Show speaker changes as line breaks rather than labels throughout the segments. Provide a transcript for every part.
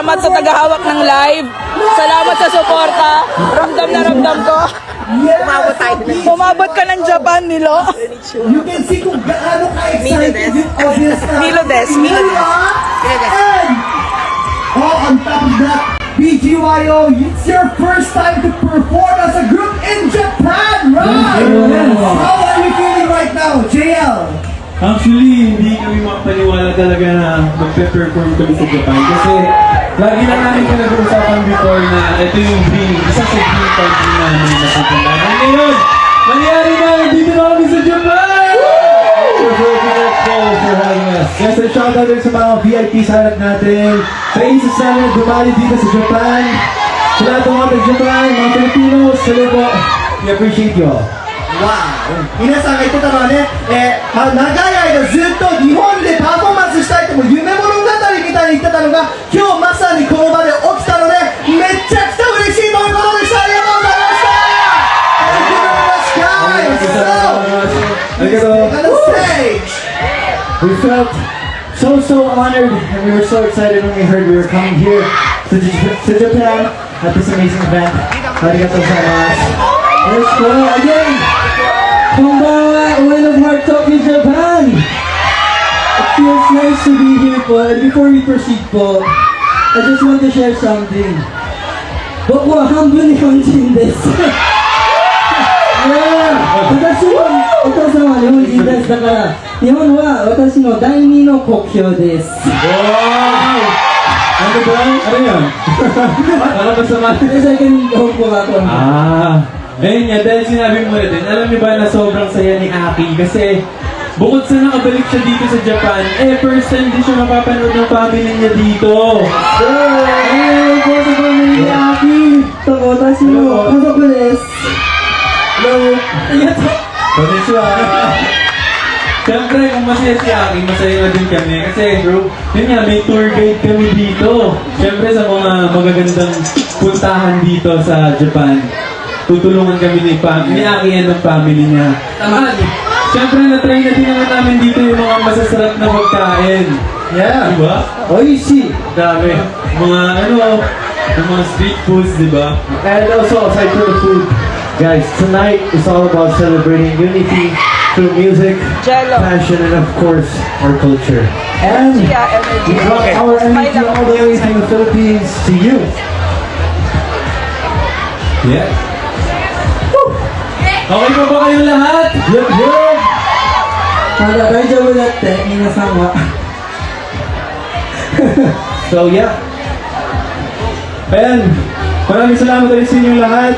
salamat sa tagahawak ng live. Salamat sa suporta. Ramdam na ramdam ko.
Umabot tayo.
Umabot ka ng Japan, Nilo.
You can see kung gaano ka-excited yung audience na.
Milo Des.
And, on top of that, BGYO, it's your first time to perform as a group in Japan, right?
Yes.
How are you feeling right now, JL?
Actually, hindi kami makapaniwala talaga na magpe-perform kami sa Japan. Kasi lagi na namin pinag-uusapan before na ito yung dream, isa sa dream country namin na pupuntahan. And ngayon, nangyari na, dito na kami sa Japan! For having us. Yes, and shout out din sa mga VIP sa harap natin. Sa isa sana dumali dito sa Japan. Sa lahat ng mga Japan, mga Filipinos, hello po. We appreciate you all.
皆さんが言ってたのはね、長い間ずっと日本でパフォーマンスしたいとも夢物語みたいに言ってたのが今日まさにこの場で起きたのでめっちゃくちゃ嬉しいということでした。ありがとうございました。Thank you very much, guys. So, on the stage.
We felt so honored and we were so excited when we heard we were coming here to Japan at this amazing event. Arigatou gozaimasu. Let's go again! Konbanwa, Oil of Heart Tokyo, Japan! It feels nice to be here po. And before we proceed po, I just want to share something. Boku wa hanbun ni honjin desu. Yeah! 私はお父さんは日本人です。だから日本は私の第二の国境です。Wow! Ano ba? Ano yun? Ano ba sa mga? Second home po ako. Ayun nga, dahil sinabi mo na din, alam niyo ba na sobrang saya ni Aki? Kasi bukod sa nakabalik siya dito sa Japan, first time din siya mapapanood ng family niya dito. Ayun po sa family ni Aki. Takotashi mo, kasaku desu. Hello. Konnichiwa. Siyempre, kung masaya si Aki, masaya na din kami. Kasi, bro, yun nga, may tour guide kami dito. Siyempre, sa mga magagandang puntahan dito sa Japan, tutulungan kami ni Aki and ng family niya. At, siyempre, na-try na din naman namin dito yung mga masasarap na pagkain. Yeah. Diba? Oishi. Dami. Mga, yung mga street foods, diba?
And also, aside from the food, guys, tonight is all about celebrating unity through music, passion, and of course, our culture. And we brought our energy all the way from the Philippines to you.
Yeah. Okay pa ba kayong lahat?
Yup, yup!
So yeah. Ayan, maraming salamat ulit sa inyo lahat.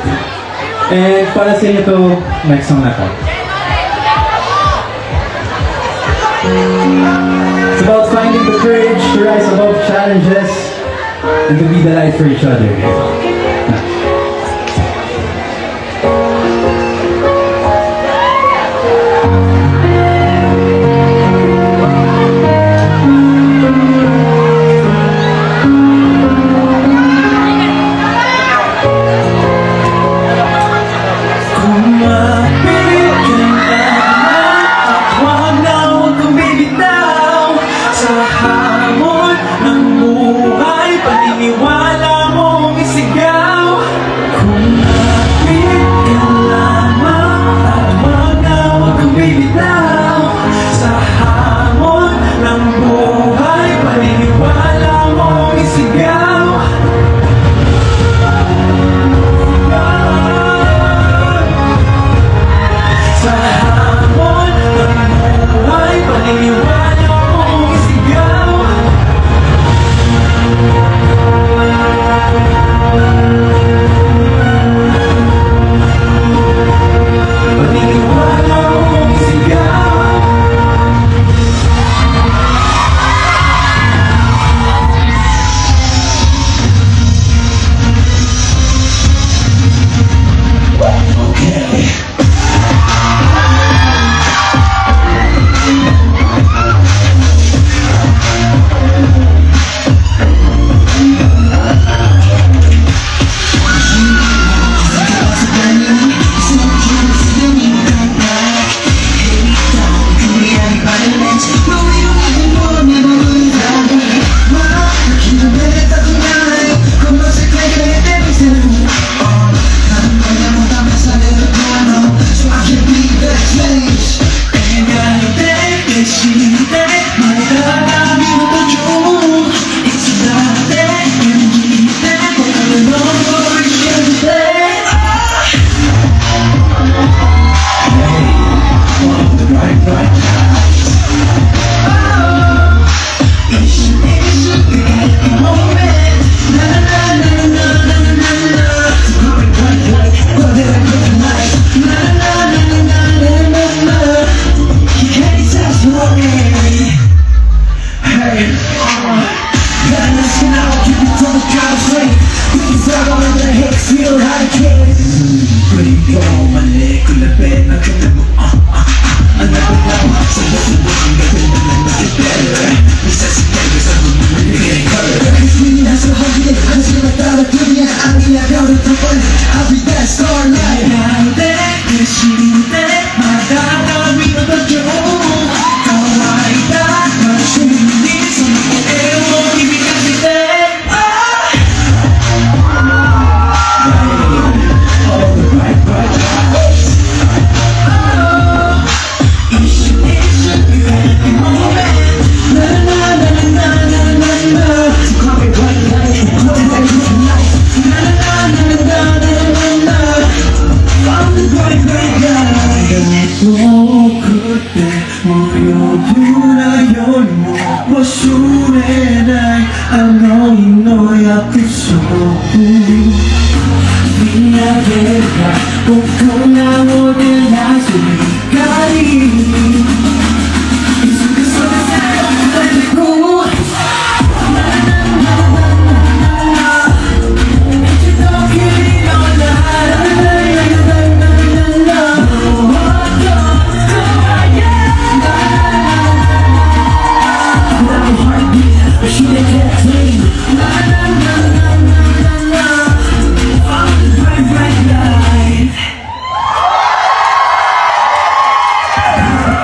And para sa inyo to, next song na to.
It's about finding the courage to rise above challenges
And to be the light for each other.
Paniniwala mong isigaw.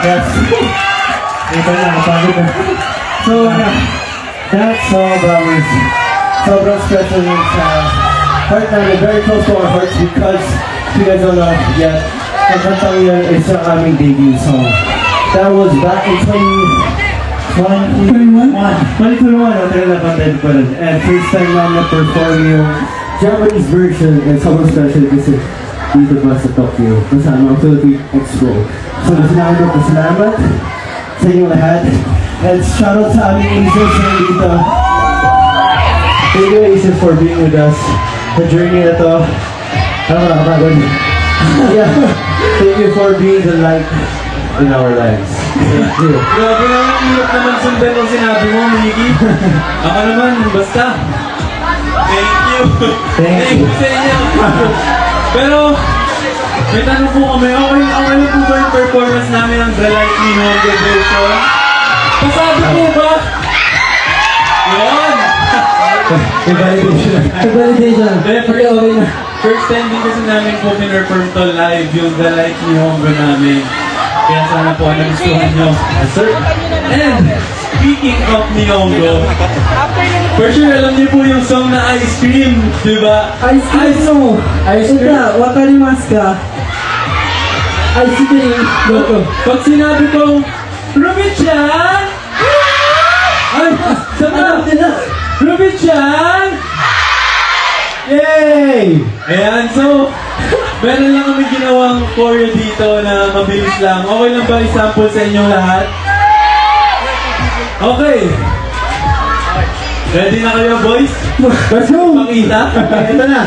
Yes. Ito na, napagod na. So, that song, brothers, sobrang special yun sa heart namin, very close to our hearts because if you guys don't know yet, ang kantang yun is ang aming debut song. That was back in 2021, hotel na content pa rin. And first time namin na-perform yung Japanese version and sobrang special kasi dito pa sa Tokyo, kasama ang Philippine Expo. So gusto namin magpasalamat sa inyong lahat. And shout out sa aming Aces na dito. Thank you Aces for being with us. The journey na to. Ano nakapagod? Yeah. Thank you for being the light in our lives. Thank you.
Grabe naman, hirap naman sundan ang sinabi mo, Miki. Ako naman, basta. Thank you.
Thank you.
Sa inyo. Pero, may tanong po kami, okay lang po ba yung performance namin ng The Light Me Home version? Pasabi po ba? Yun!
Validation.
Validation.
Okay na. First time din kasi namin po pinperform to live yung The Light Me Home namin. Kaya sana po nagustuhan nyo. Yes, sir. And, speaking of Nihongo, for sure alam niyo po yung song na Ice Cream, di ba?
Ice cream no.
Ice cream.
Ita, wakarimasu ka? Ice cream. Goto.
Pag sinabi kong, Ruby-chan! Ay, sama! Ruby-chan!
Yay!
Ayan, so, meron lang kami ginawang choreo dito na mabilis lang. Okay lang ba i-sample sa inyong lahat? Okay. Ready na kayo, boys?
Let's go!
Pakita?
Ito na!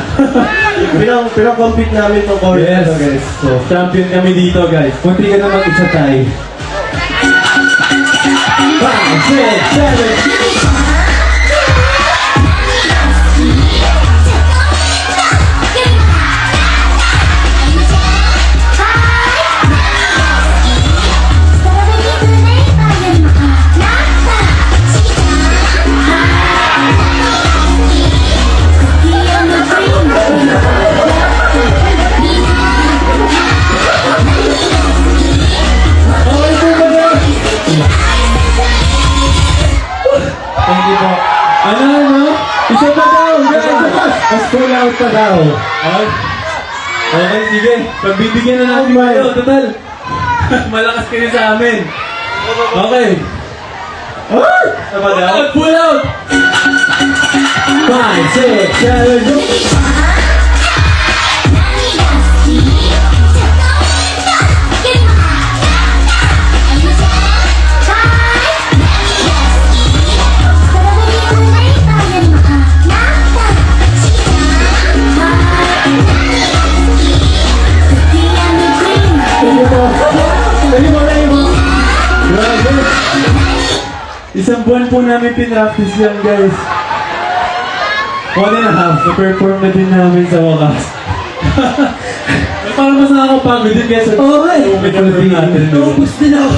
Pinang-compete namin itong choreo
Yes.
ito, guys. So,
Champion kami dito, guys. Munti ka na mag-isa tayo.
5, 6, 7,
Thank you po. Ano? Isa pa daw, guys!
mas full out pa daw.
Okay. Okay, sige. Pagbibigyan na natin kayo. Total. Malakas kayo sa amin. Okay. Isa pa daw? Pull out!
5, 6, 7, go!
Isang buwan po namin pinractice yan, guys. 1.5. Na-perform na din namin sa wakas. Parang mas nakakapagod din kesa
Oo nga eh.
open natin.
Naubos din ako.